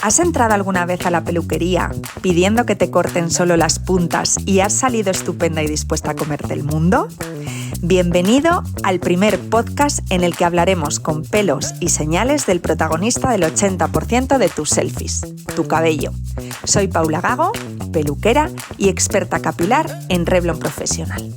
¿Has entrado alguna vez a la peluquería pidiendo que te corten solo las puntas y has salido estupenda y dispuesta a comerte el mundo? Bienvenido al primer podcast en el que hablaremos con pelos y señales del protagonista del 80% de tus selfies, tu cabello. Soy Paula Gago, peluquera y experta capilar en Revlon Professional.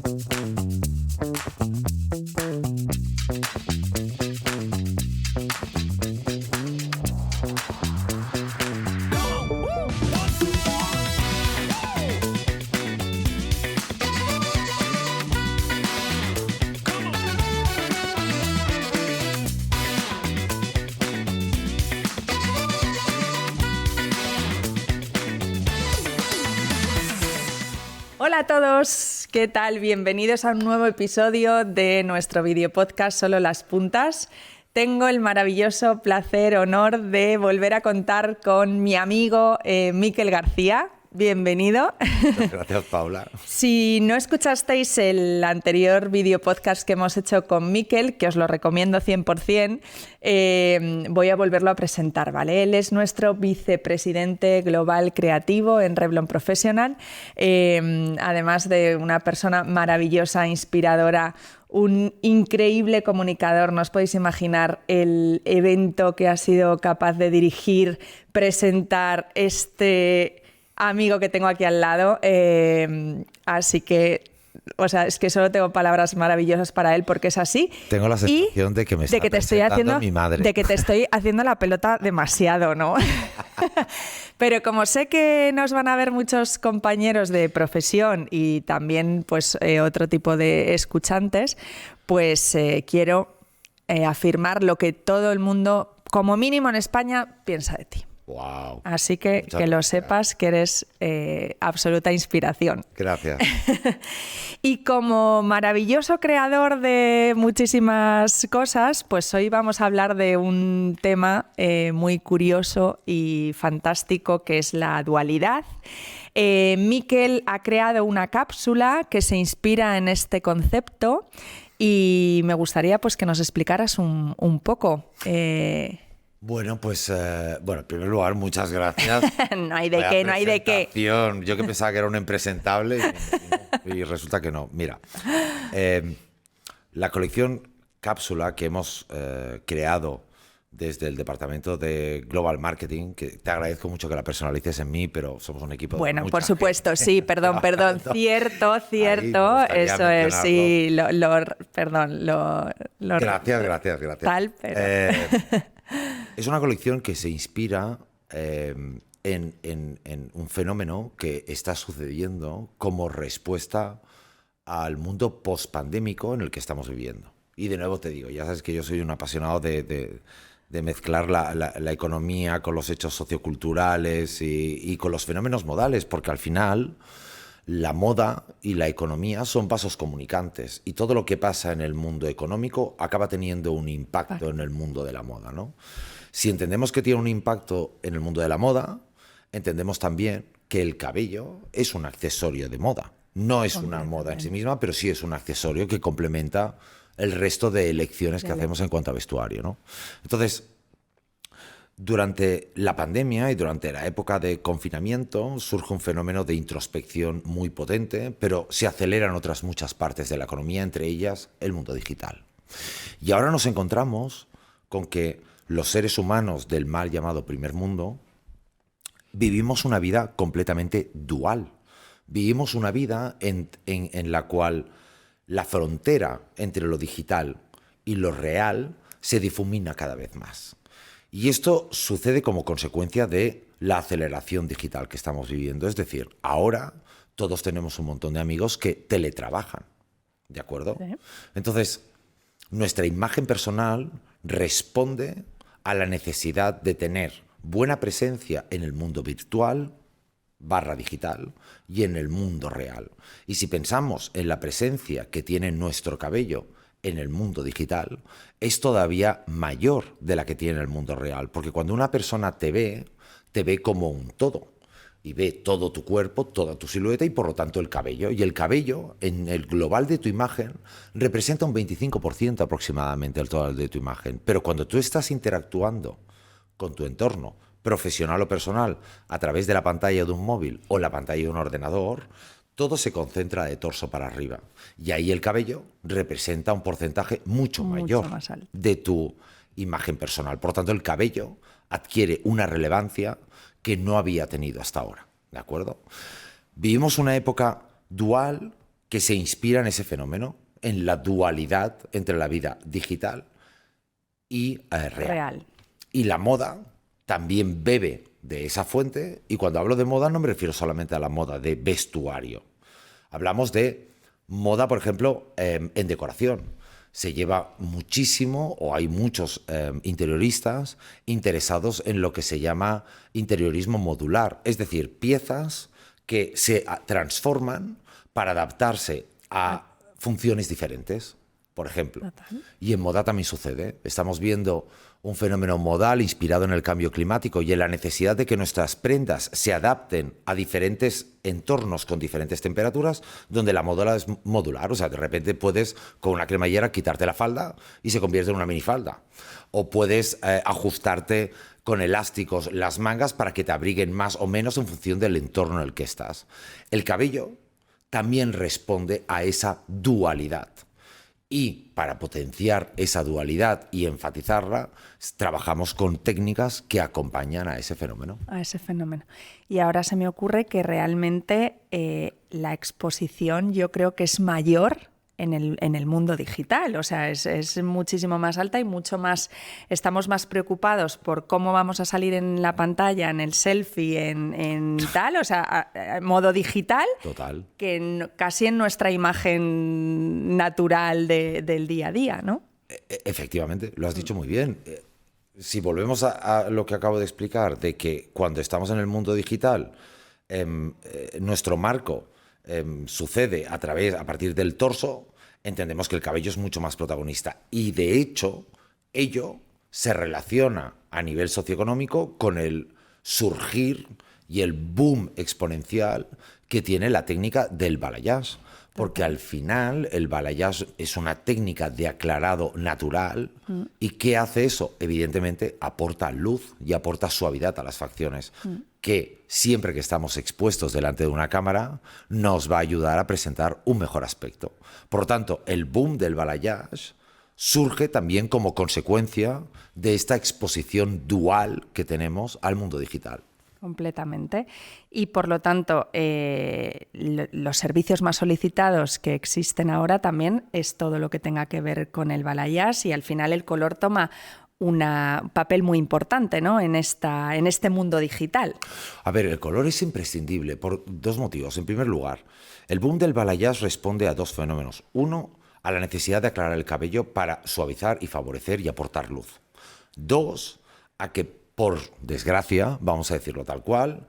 Hola a todos, ¿qué tal? Bienvenidos a un nuevo episodio de nuestro video podcast Solo las Puntas. Tengo el maravilloso placer, honor de volver a contar con mi amigo Mikel García. Bienvenido. Gracias, Paula. Si no escuchasteis el anterior video podcast que hemos hecho con Mikel, que os lo recomiendo 100%, voy a volverlo a presentar, ¿vale? Él es nuestro vicepresidente global creativo en Revlon Professional, además de una persona maravillosa, inspiradora, un increíble comunicador. No os podéis imaginar el evento que ha sido capaz de dirigir, presentar este amigo que tengo aquí al lado, así que, o sea, es que solo tengo palabras maravillosas para él porque es así. Tengo la sensación de que me está presentando mi madre. De que te estoy haciendo la pelota demasiado, ¿no? Pero como sé que nos van a ver muchos compañeros de profesión y también pues otro tipo de escuchantes, pues quiero afirmar lo que todo el mundo, como mínimo en España, piensa de ti. Wow. Así que Muchas que lo gracias. sepas que eres absoluta inspiración. Gracias. Y como maravilloso creador de muchísimas cosas, pues hoy vamos a hablar de un tema muy curioso y fantástico que es la dualidad. Mikel ha creado una cápsula que se inspira en este concepto y me gustaría pues que nos explicaras un poco. Bueno, pues, en primer lugar, muchas gracias. No hay de qué, no hay de qué. Yo que pensaba que era un impresentable y resulta que no. Mira, la colección cápsula que hemos creado desde el departamento de Global Marketing, que te agradezco mucho que la personalices en mí, pero somos un equipo de Bueno, mucha por supuesto, gente sí, perdón, cierto, Ahí me eso gustaría es, sí, lo Gracias. tal, pero... Es una colección que se inspira en un fenómeno que está sucediendo como respuesta al mundo post-pandémico en el que estamos viviendo. Y de nuevo te digo, ya sabes que yo soy un apasionado de mezclar la economía con los hechos socioculturales y con los fenómenos modales, porque al final la moda y la economía son vasos comunicantes y todo lo que pasa en el mundo económico acaba teniendo un impacto en el mundo de la moda, ¿no? Si entendemos que tiene un impacto en el mundo de la moda, entendemos también que el cabello es un accesorio de moda. No es una moda en sí misma, pero sí es un accesorio que complementa el resto de elecciones que hacemos en cuanto a vestuario, ¿no? Entonces, durante la pandemia y durante la época de confinamiento surge un fenómeno de introspección muy potente, pero se aceleran otras muchas partes de la economía, entre ellas el mundo digital. Y ahora nos encontramos con que los seres humanos del mal llamado primer mundo vivimos una vida completamente dual. Vivimos una vida en la cual la frontera entre lo digital y lo real se difumina cada vez más. Y esto sucede como consecuencia de la aceleración digital que estamos viviendo. Es decir, ahora todos tenemos un montón de amigos que teletrabajan, ¿de acuerdo? Sí. Entonces, nuestra imagen personal responde a la necesidad de tener buena presencia en el mundo virtual / digital y en el mundo real. Y si pensamos en la presencia que tiene nuestro cabello en el mundo digital, es todavía mayor de la que tiene el mundo real, porque cuando una persona te ve como un todo y ve todo tu cuerpo, toda tu silueta y por lo tanto el cabello. Y el cabello en el global de tu imagen representa un 25% aproximadamente del total de tu imagen. Pero cuando tú estás interactuando con tu entorno profesional o personal, a través de la pantalla de un móvil o la pantalla de un ordenador, todo se concentra de torso para arriba. Y ahí el cabello representa un porcentaje mucho mayor más alto de tu imagen personal. Por lo tanto, el cabello adquiere una relevancia que no había tenido hasta ahora. ¿De acuerdo? Vivimos una época dual que se inspira en ese fenómeno, en la dualidad entre la vida digital y real. Y la moda también bebe de esa fuente, y cuando hablo de moda no me refiero solamente a la moda de vestuario. Hablamos de moda, por ejemplo, en decoración. Se lleva muchísimo, o hay muchos interioristas interesados en lo que se llama interiorismo modular, es decir, piezas que se transforman para adaptarse a funciones diferentes, por ejemplo. Y en moda también sucede. Estamos viendo un fenómeno modal inspirado en el cambio climático y en la necesidad de que nuestras prendas se adapten a diferentes entornos con diferentes temperaturas, donde la moda es modular. O sea, de repente puedes con una cremallera quitarte la falda y se convierte en una minifalda. O puedes ajustarte con elásticos las mangas para que te abriguen más o menos en función del entorno en el que estás. El cabello también responde a esa dualidad. Y para potenciar esa dualidad y enfatizarla, trabajamos con técnicas que acompañan a ese fenómeno. A ese fenómeno. Y ahora se me ocurre que realmente la exposición yo creo que es mayor en el mundo digital. O sea, es muchísimo más alta y mucho más. Estamos más preocupados por cómo vamos a salir en la pantalla, en el selfie, en tal, o sea, a modo digital. Total. Que casi en nuestra imagen natural del día a día, ¿no? Efectivamente, lo has dicho muy bien. Si volvemos a lo que acabo de explicar, de que cuando estamos en el mundo digital, nuestro marco sucede a partir del torso, entendemos que el cabello es mucho más protagonista. Y de hecho, ello se relaciona a nivel socioeconómico con el surgir y el boom exponencial que tiene la técnica del balayage. Porque al final el balayage es una técnica de aclarado natural. ¿Y qué hace eso? Evidentemente aporta luz y aporta suavidad a las facciones, que siempre que estamos expuestos delante de una cámara nos va a ayudar a presentar un mejor aspecto. Por lo tanto, el boom del balayage surge también como consecuencia de esta exposición dual que tenemos al mundo digital. Completamente. Y por lo tanto, los servicios más solicitados que existen ahora también es todo lo que tenga que ver con el balayage, y al final el color toma un papel muy importante, ¿no? en este mundo digital. A ver, el color es imprescindible por dos motivos. En primer lugar, el boom del balayage responde a dos fenómenos. Uno, a la necesidad de aclarar el cabello para suavizar y favorecer y aportar luz. Dos, a que por desgracia, vamos a decirlo tal cual,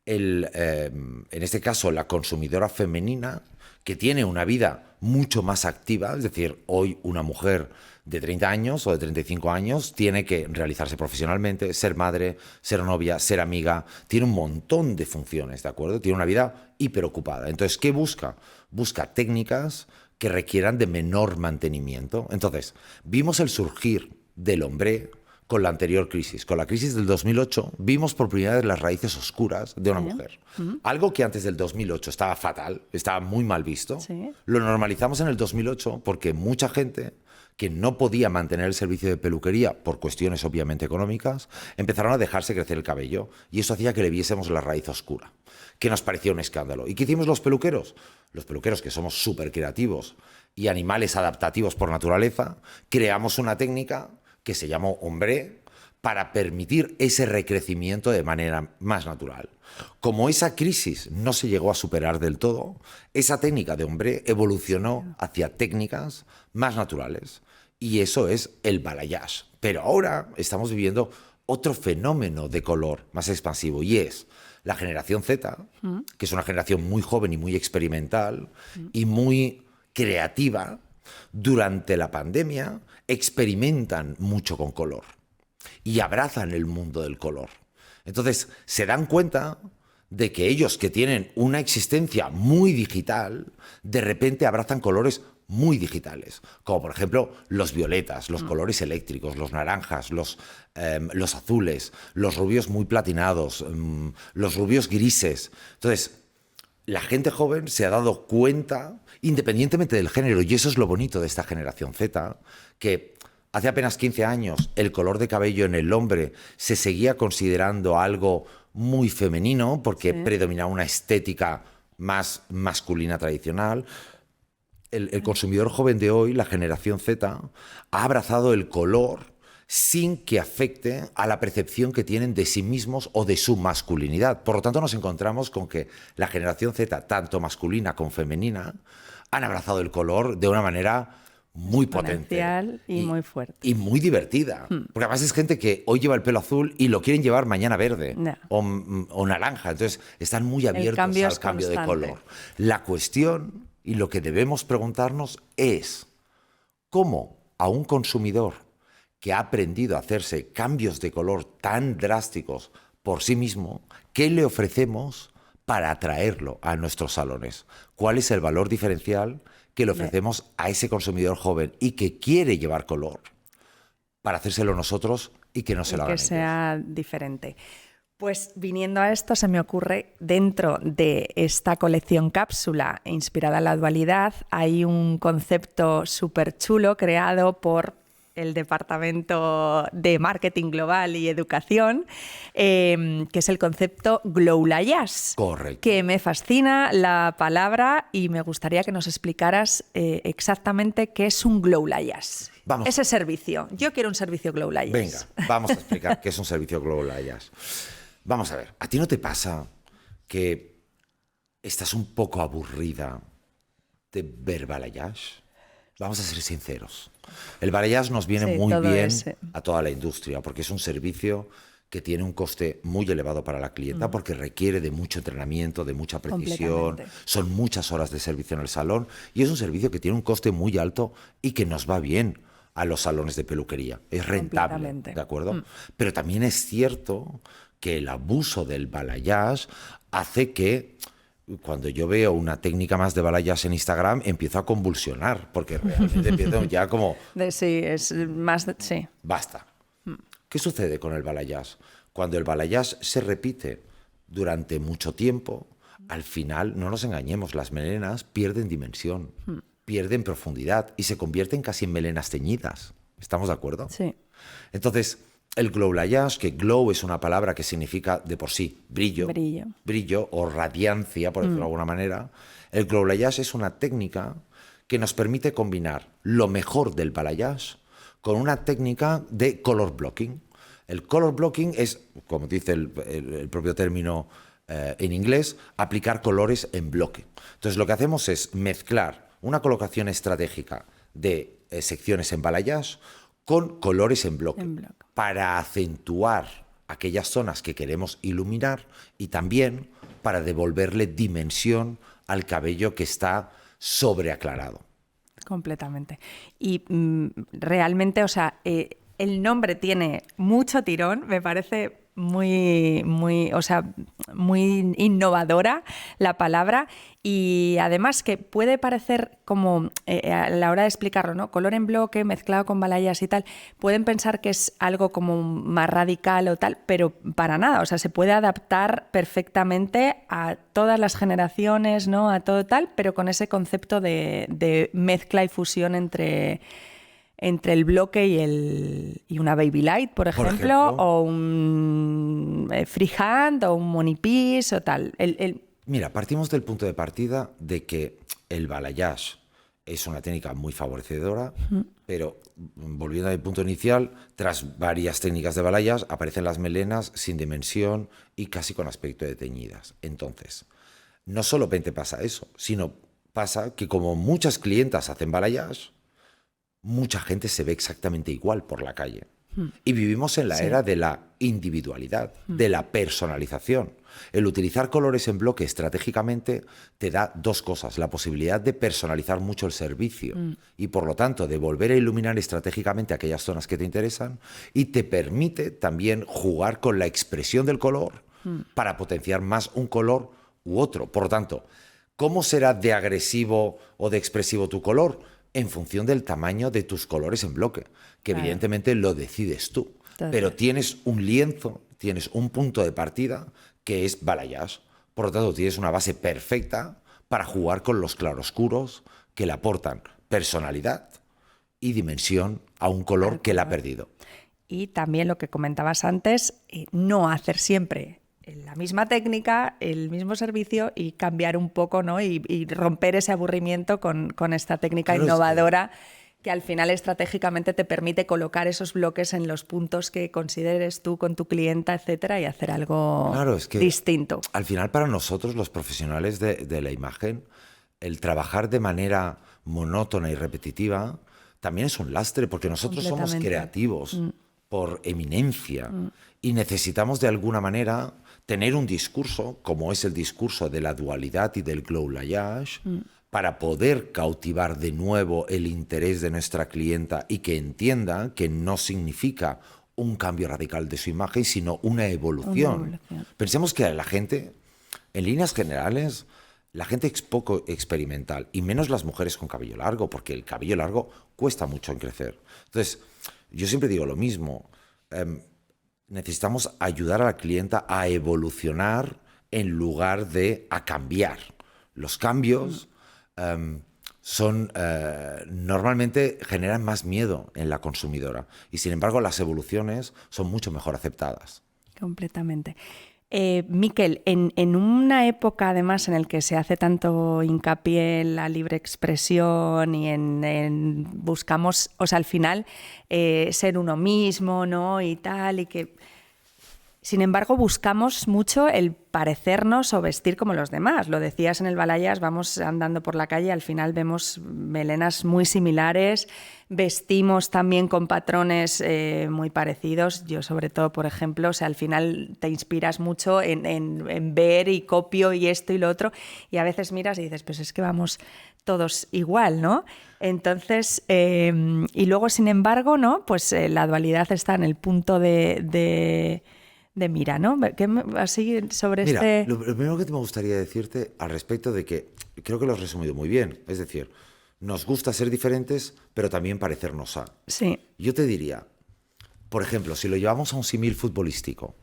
en este caso la consumidora femenina, que tiene una vida mucho más activa, es decir, hoy una mujer de 30 años o de 35 años tiene que realizarse profesionalmente, ser madre, ser novia, ser amiga, tiene un montón de funciones, ¿de acuerdo? Tiene una vida hiperocupada. Entonces, ¿qué busca? Busca técnicas que requieran de menor mantenimiento. Entonces, vimos el surgir del hombre con la anterior crisis. Con la crisis del 2008 vimos por primera vez las raíces oscuras de una mujer. Algo que antes del 2008 estaba fatal, estaba muy mal visto. Sí. Lo normalizamos en el 2008 porque mucha gente que no podía mantener el servicio de peluquería por cuestiones obviamente económicas, empezaron a dejarse crecer el cabello, y eso hacía que le viésemos la raíz oscura, que nos parecía un escándalo. ¿Y qué hicimos los peluqueros? Los peluqueros, que somos súper creativos y animales adaptativos por naturaleza, creamos una técnica que se llamó ombré para permitir ese recrecimiento de manera más natural. Como esa crisis no se llegó a superar del todo, esa técnica de ombré evolucionó hacia técnicas más naturales, y eso es el balayage. Pero ahora estamos viviendo otro fenómeno de color más expansivo, y es la generación Z, que es una generación muy joven y muy experimental y muy creativa. Durante la pandemia experimentan mucho con color y abrazan el mundo del color. Entonces se dan cuenta de que ellos, que tienen una existencia muy digital, de repente abrazan colores muy digitales, como por ejemplo los violetas, los colores eléctricos, los naranjas, los azules, los rubios muy platinados, los rubios grises. Entonces, la gente joven se ha dado cuenta, independientemente del género, y eso es lo bonito de esta generación Z, que hace apenas 15 años el color de cabello en el hombre se seguía considerando algo muy femenino porque predominaba una estética más masculina tradicional. El consumidor joven de hoy, la generación Z, ha abrazado el color sin que afecte a la percepción que tienen de sí mismos o de su masculinidad. Por lo tanto, nos encontramos con que la generación Z, tanto masculina como femenina, han abrazado el color de una manera muy potente. Y muy fuerte. Y muy divertida. Porque además es gente que hoy lleva el pelo azul y lo quieren llevar mañana verde o naranja. Entonces, están muy abiertos al cambio de color. La cuestión y lo que debemos preguntarnos es cómo a un consumidor que ha aprendido a hacerse cambios de color tan drásticos por sí mismo, ¿qué le ofrecemos para atraerlo a nuestros salones? ¿Cuál es el valor diferencial que le ofrecemos a ese consumidor joven y que quiere llevar color para hacérselo nosotros y que no se lo hagan ellos? Que sea diferente. Pues viniendo a esto, se me ocurre, dentro de esta colección cápsula inspirada en la dualidad, hay un concepto súper chulo creado por el Departamento de Marketing Global y Educación, que es el concepto Glowlayage. Correcto. Que me fascina la palabra y me gustaría que nos explicaras exactamente qué es un Glowlayage. Vamos. Ese servicio. Yo quiero un servicio Glowlayage. Venga, vamos a explicar qué es un servicio Glowlayage. Vamos a ver, ¿a ti no te pasa que estás un poco aburrida de ver balayage? Vamos a ser sinceros. El balayage nos viene muy bien a toda la industria porque es un servicio que tiene un coste muy elevado para la clienta porque requiere de mucho entrenamiento, de mucha precisión, son muchas horas de servicio en el salón y es un servicio que tiene un coste muy alto y que nos va bien a los salones de peluquería. Es rentable, ¿de acuerdo? Pero también es cierto que el abuso del balayage hace que cuando yo veo una técnica más de balayage en Instagram empiezo a convulsionar porque realmente empiezo ya como... Sí, es más... Sí. Basta. ¿Qué sucede con el balayage? Cuando el balayage se repite durante mucho tiempo, al final, no nos engañemos, las melenas pierden dimensión, pierden profundidad y se convierten casi en melenas teñidas. ¿Estamos de acuerdo? Sí. Entonces, el glowlayage, que glow es una palabra que significa de por sí brillo o radiancia, por decirlo de alguna manera, el glowlayage es una técnica que nos permite combinar lo mejor del balayage con una técnica de color blocking. El color blocking es, como dice el propio término en inglés, aplicar colores en bloque. Entonces lo que hacemos es mezclar una colocación estratégica de secciones en balayage con colores en bloque, para acentuar aquellas zonas que queremos iluminar y también para devolverle dimensión al cabello que está sobreaclarado. Completamente. Y realmente, o sea, el nombre tiene mucho tirón, me parece muy innovadora la palabra y además que puede parecer como a la hora de explicarlo, ¿no? Color en bloque mezclado con balayage y tal, pueden pensar que es algo como más radical o tal, pero para nada, o sea, se puede adaptar perfectamente a todas las generaciones, ¿no? A todo tal, pero con ese concepto de mezcla y fusión entre el bloque y una baby light, por ejemplo, o un freehand o un money piece o tal. Mira, partimos del punto de partida de que el balayage es una técnica muy favorecedora, pero volviendo al punto inicial, tras varias técnicas de balayage aparecen las melenas sin dimensión y casi con aspecto de teñidas. Entonces, no solamente pasa eso, sino pasa que como muchas clientas hacen balayage, mucha gente se ve exactamente igual por la calle. Y vivimos en la era de la individualidad, de la personalización. El utilizar colores en bloque estratégicamente te da dos cosas. La posibilidad de personalizar mucho el servicio y, por lo tanto, de volver a iluminar estratégicamente aquellas zonas que te interesan y te permite también jugar con la expresión del color para potenciar más un color u otro. Por lo tanto, ¿cómo será de agresivo o de expresivo tu color? en función del tamaño de tus colores en bloque, que evidentemente lo decides tú. Pero tienes un lienzo, tienes un punto de partida que es balayage. Por lo tanto, tienes una base perfecta para jugar con los claroscuros que le aportan personalidad y dimensión a un color que le ha perdido. Y también lo que comentabas antes, no hacer siempre la misma técnica, el mismo servicio y cambiar un poco, ¿no? Y romper ese aburrimiento con esta técnica innovadora que al final estratégicamente te permite colocar esos bloques en los puntos que consideres tú con tu clienta, etcétera, y hacer algo distinto. Al final, para nosotros, los profesionales de la imagen, el trabajar de manera monótona y repetitiva también es un lastre, porque nosotros somos creativos por eminencia y necesitamos de alguna manera tener un discurso, como es el discurso de la dualidad y del glowlayage, para poder cautivar de nuevo el interés de nuestra clienta y que entienda que no significa un cambio radical de su imagen, sino una evolución. Pensemos que la gente, en líneas generales, la gente es poco experimental, y menos las mujeres con cabello largo, porque el cabello largo cuesta mucho en crecer. Entonces, yo siempre digo lo mismo, necesitamos ayudar a la clienta a evolucionar en lugar de a cambiar. Los cambios normalmente generan más miedo en la consumidora, y sin embargo las evoluciones son mucho mejor aceptadas. Completamente. Miquel, en una época además en la que se hace tanto hincapié en la libre expresión y en buscamos, o sea, al final ser uno mismo, ¿no? Y tal, y que sin embargo buscamos mucho el parecernos o vestir como los demás. Lo decías en el balayage, vamos andando por la calle, al final vemos melenas muy similares, vestimos también con patrones muy parecidos. Yo sobre todo, por ejemplo, o sea, al final te inspiras mucho en ver y copio y esto y lo otro, y a veces miras y dices, pues es que vamos todos igual, ¿no? Entonces, y luego, sin embargo, ¿no? Pues la dualidad está en el punto de mira, ¿no? Así sobre Mira, lo primero que me gustaría decirte al respecto de que creo que lo has resumido muy bien. Es decir, nos gusta ser diferentes, pero también parecernos a. Sí. Yo te diría, por ejemplo, si lo llevamos a un símil futbolístico,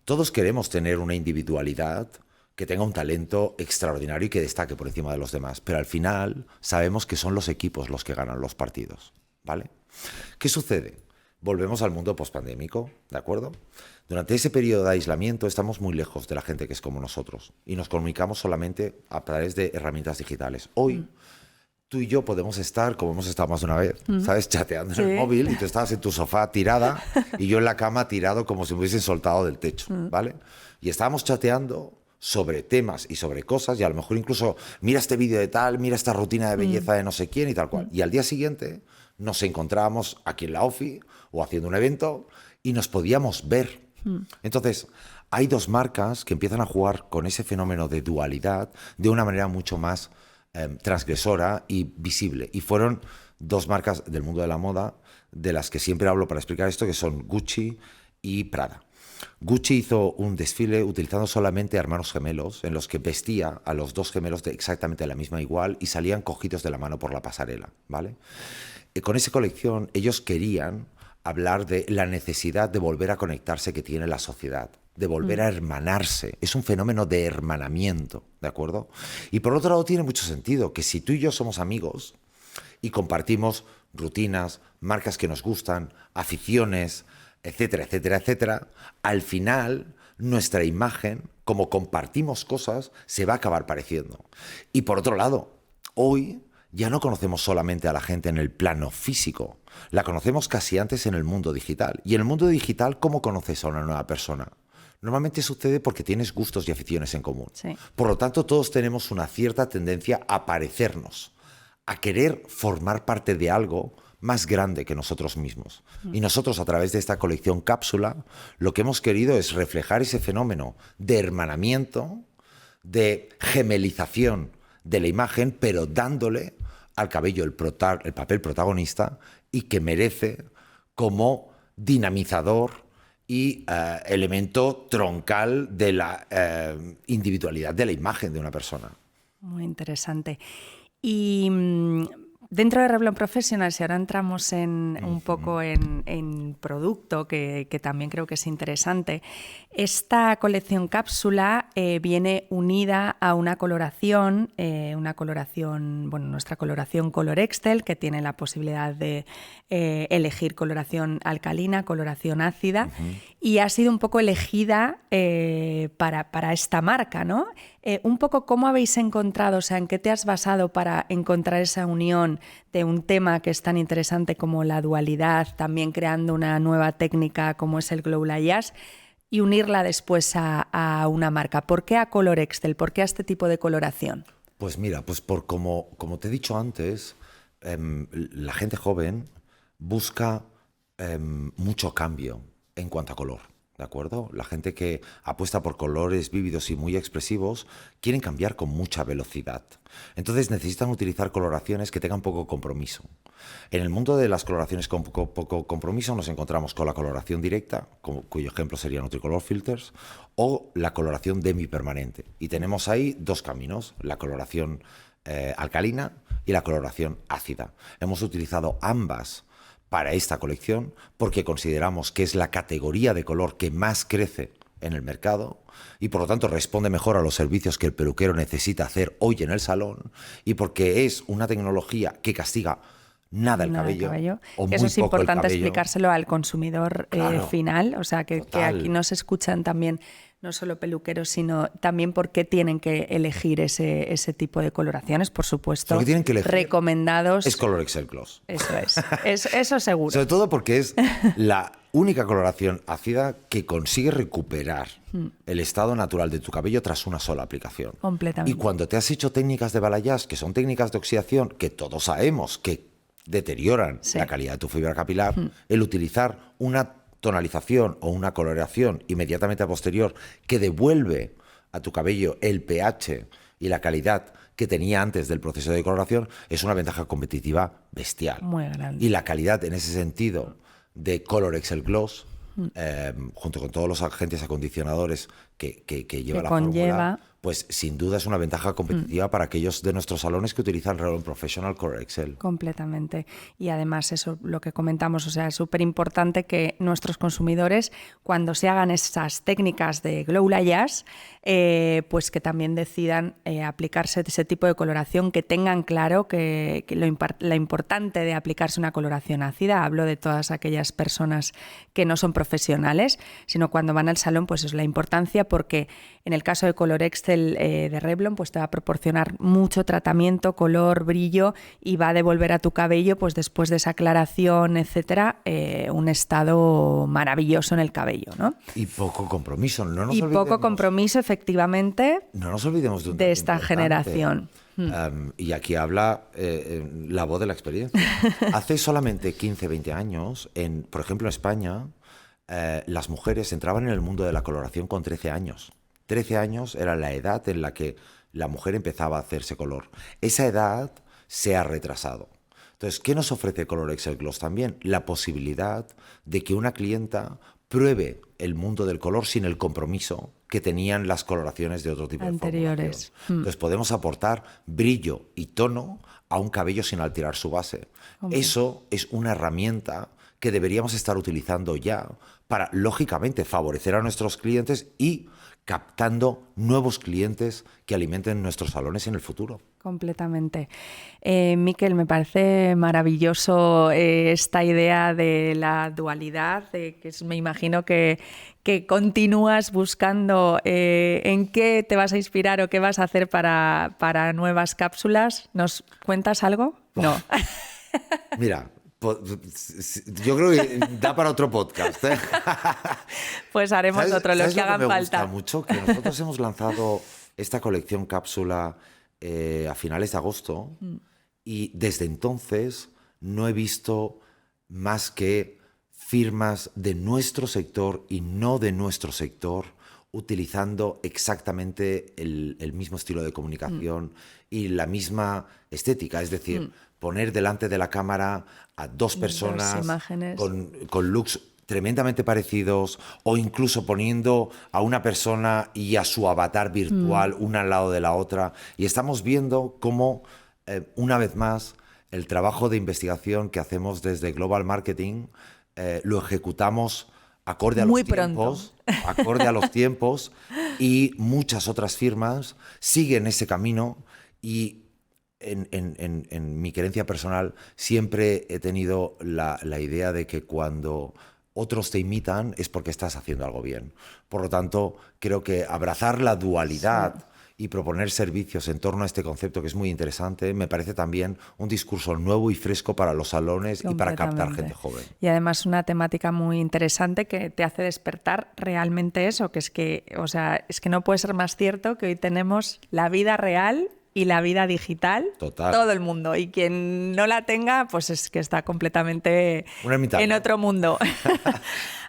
todos queremos tener una individualidad que tenga un talento extraordinario y que destaque por encima de los demás, pero al final sabemos que son los equipos los que ganan los partidos, ¿vale? ¿Qué sucede? Volvemos al mundo pospandémico, ¿de acuerdo? Durante ese periodo de aislamiento estamos muy lejos de la gente que es como nosotros y nos comunicamos solamente a través de herramientas digitales. Hoy, tú y yo podemos estar, como hemos estado más de una vez, ¿sabes? Chateando en el móvil, y tú estabas en tu sofá tirada y yo en la cama tirado como si me hubiesen soltado del techo, ¿vale? Y estábamos chateando sobre temas y sobre cosas, y a lo mejor incluso mira este vídeo de tal, mira esta rutina de belleza de no sé quién y tal cual. Y al día siguiente nos encontrábamos aquí en la OFI o haciendo un evento y nos podíamos ver. Entonces, hay dos marcas que empiezan a jugar con ese fenómeno de dualidad de una manera mucho más transgresora y visible. Y fueron dos marcas del mundo de la moda de las que siempre hablo para explicar esto, que son Gucci y Prada. Gucci hizo un desfile utilizando solamente hermanos gemelos, en los que vestía a los dos gemelos de exactamente la misma igual y salían cogidos de la mano por la pasarela, ¿vale? Con esa colección ellos querían hablar de la necesidad de volver a conectarse que tiene la sociedad, de volver a hermanarse. Es un fenómeno de hermanamiento, ¿de acuerdo? Y por otro lado tiene mucho sentido que si tú y yo somos amigos y compartimos rutinas, marcas que nos gustan, aficiones, etcétera, etcétera, etcétera, al final nuestra imagen, como compartimos cosas, se va a acabar pareciendo. Y por otro lado, hoy ya no conocemos solamente a la gente en el plano físico, la conocemos casi antes en el mundo digital. Y en el mundo digital, ¿cómo conoces a una nueva persona? Normalmente sucede porque tienes gustos y aficiones en común. Sí. Por lo tanto, todos tenemos una cierta tendencia a parecernos, a querer formar parte de algo más grande que nosotros mismos. Y nosotros, a través de esta colección cápsula, lo que hemos querido es reflejar ese fenómeno de hermanamiento, de gemelización de la imagen, pero dándole al cabello el papel protagonista y que merece como dinamizador y elemento troncal de la individualidad de la imagen de una persona. Muy interesante. Y Dentro de Revlon Professional, si ahora entramos un poco en producto, que también creo que es interesante, esta colección cápsula viene unida a una coloración, bueno, nuestra coloración Color Excel, que tiene la posibilidad de elegir coloración alcalina, coloración ácida, y ha sido un poco elegida para esta marca, ¿no? Un poco cómo habéis encontrado, o sea, en qué te has basado para encontrar esa unión de un tema que es tan interesante como la dualidad, también creando una nueva técnica como es el Glow Layers, y unirla después a una marca. ¿Por qué a Color Excel? ¿Por qué a este tipo de coloración? Pues mira, pues como te he dicho antes, la gente joven busca mucho cambio en cuanto a color, ¿de acuerdo? La gente que apuesta por colores vívidos y muy expresivos quieren cambiar con mucha velocidad. Entonces necesitan utilizar coloraciones que tengan poco compromiso. En el mundo de las coloraciones con poco compromiso nos encontramos con la coloración directa, cuyo ejemplo sería Nutricolor Filters, o la coloración demipermanente. Y tenemos ahí dos caminos, la coloración alcalina y la coloración ácida. Hemos utilizado ambas para esta colección porque consideramos que es la categoría de color que más crece en el mercado y por lo tanto responde mejor a los servicios que el peluquero necesita hacer hoy en el salón y porque es una tecnología que castiga nada el cabello. O eso muy es poco importante el cabello. explicárselo al consumidor final, o sea que aquí nos escuchan también no solo peluqueros, sino también por qué tienen que elegir ese tipo de coloraciones, por supuesto, Lo que tienen que elegir recomendados. Es Color Excel Gloss. Eso eso seguro. Sobre todo porque es la única coloración ácida que consigue recuperar el estado natural de tu cabello tras una sola aplicación. Completamente. Y cuando te has hecho técnicas de balayage, que son técnicas de oxidación, que todos sabemos que deterioran la calidad de tu fibra capilar, el utilizar una tonalización o una coloración inmediatamente a posterior que devuelve a tu cabello el pH y la calidad que tenía antes del proceso de coloración es una ventaja competitiva bestial. Muy grande. Y la calidad en ese sentido de Color Excel Gloss, junto con todos los agentes acondicionadores que lleva la fórmula, pues sin duda es una ventaja competitiva para aquellos de nuestros salones que utilizan Revlon Professional Color Excel. Completamente. Y además eso, lo que comentamos, o sea, es súper importante que nuestros consumidores, cuando se hagan esas técnicas de Glow Layers, pues que también decidan aplicarse ese tipo de coloración, que tengan claro que lo importante de aplicarse una coloración ácida, hablo de todas aquellas personas que no son profesionales, sino cuando van al salón, pues es la importancia, porque en el caso de Color Excel de Revlon, pues te va a proporcionar mucho tratamiento, color, brillo y va a devolver a tu cabello, pues después de esa aclaración, etcétera, un estado maravilloso en el cabello, ¿no? Y poco compromiso. Poco compromiso, efectivamente, no nos olvidemos de esta generación. Y aquí habla la voz de la experiencia. Hace solamente 15, 20 años, por ejemplo en España, las mujeres entraban en el mundo de la coloración con 13 años. 13 años era la edad en la que la mujer empezaba a hacerse color. Esa edad se ha retrasado. Entonces, ¿qué nos ofrece Color Excel Gloss también? La posibilidad de que una clienta pruebe el mundo del color sin el compromiso que tenían las coloraciones de otro tipo anteriores. De formulación. Entonces podemos aportar brillo y tono a un cabello sin alterar su base. Eso es una herramienta que deberíamos estar utilizando ya para, lógicamente, favorecer a nuestros clientes y captando nuevos clientes que alimenten nuestros salones en el futuro. Completamente. Miquel, me parece maravilloso esta idea de la dualidad, que me imagino que continúas buscando en qué te vas a inspirar o qué vas a hacer para nuevas cápsulas. ¿Nos cuentas algo? No. Mira, yo creo que da para otro podcast. Pues haremos otro, los que hagan falta. Me gusta mucho que nosotros hemos lanzado esta colección cápsula a finales de agosto y desde entonces no he visto más que firmas de nuestro sector y no de nuestro sector utilizando exactamente el mismo estilo de comunicación y la misma estética, es decir, poner delante de la cámara a dos personas con looks tremendamente parecidos o incluso poniendo a una persona y a su avatar virtual una al lado de la otra. Y estamos viendo cómo, una vez más, el trabajo de investigación que hacemos desde Global Marketing lo ejecutamos acorde a los tiempos, acorde a los tiempos, y muchas otras firmas siguen ese camino. Y en mi creencia personal siempre he tenido la idea de que cuando otros te imitan es porque estás haciendo algo bien. Por lo tanto, creo que abrazar la dualidad y proponer servicios en torno a este concepto, que es muy interesante, me parece también un discurso nuevo y fresco para los salones y para captar gente joven. Y además una temática muy interesante que te hace despertar realmente eso, que es que, o sea, es que no puede ser más cierto que hoy tenemos la vida real y la vida digital, Total. Todo el mundo. Y quien no la tenga, pues es que está completamente en otro mundo.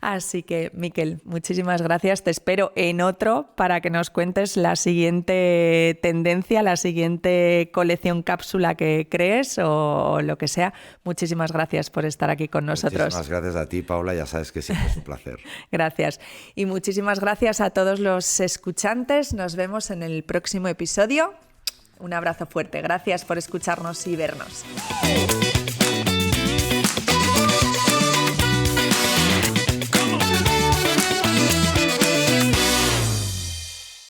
Así que, Miquel, muchísimas gracias. Te espero en otro para que nos cuentes la siguiente tendencia, la siguiente colección cápsula que crees o lo que sea. Muchísimas gracias por estar aquí con nosotros. Muchísimas gracias a ti, Paula. Ya sabes que siempre es un placer. Gracias. Y muchísimas gracias a todos los escuchantes. Nos vemos en el próximo episodio. Un abrazo fuerte. Gracias por escucharnos y vernos.